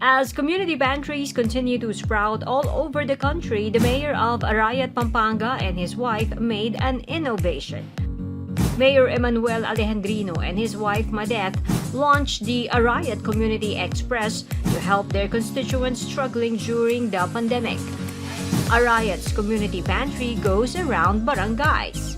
As community pantries continue to sprout all over the country, the mayor of Arayat, Pampanga and his wife made an innovation. Mayor Emmanuel Alejandrino and his wife Madeth launched the Arayat Community Express to help their constituents struggling during the pandemic. Arayat's community pantry goes around barangays.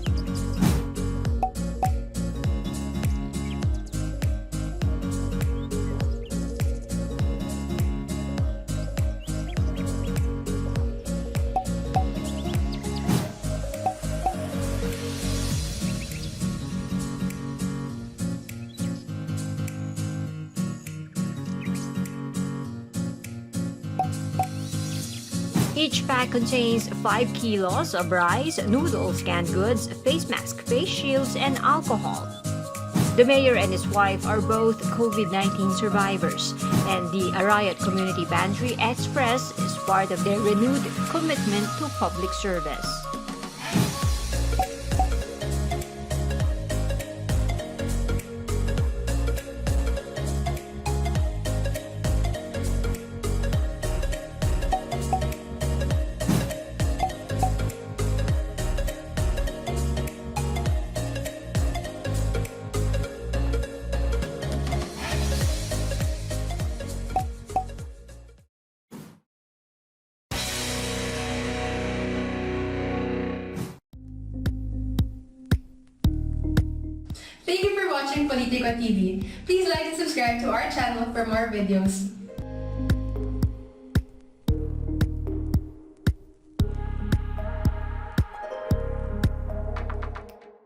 Each pack contains 5 kilos of rice, noodles, canned goods, face mask, face shields, and alcohol. The mayor and his wife are both COVID-19 survivors, and the Arayat Community Pantry Express is part of their renewed commitment to public service. Thank you for watching Politico TV. Please like and subscribe to our channel for more videos.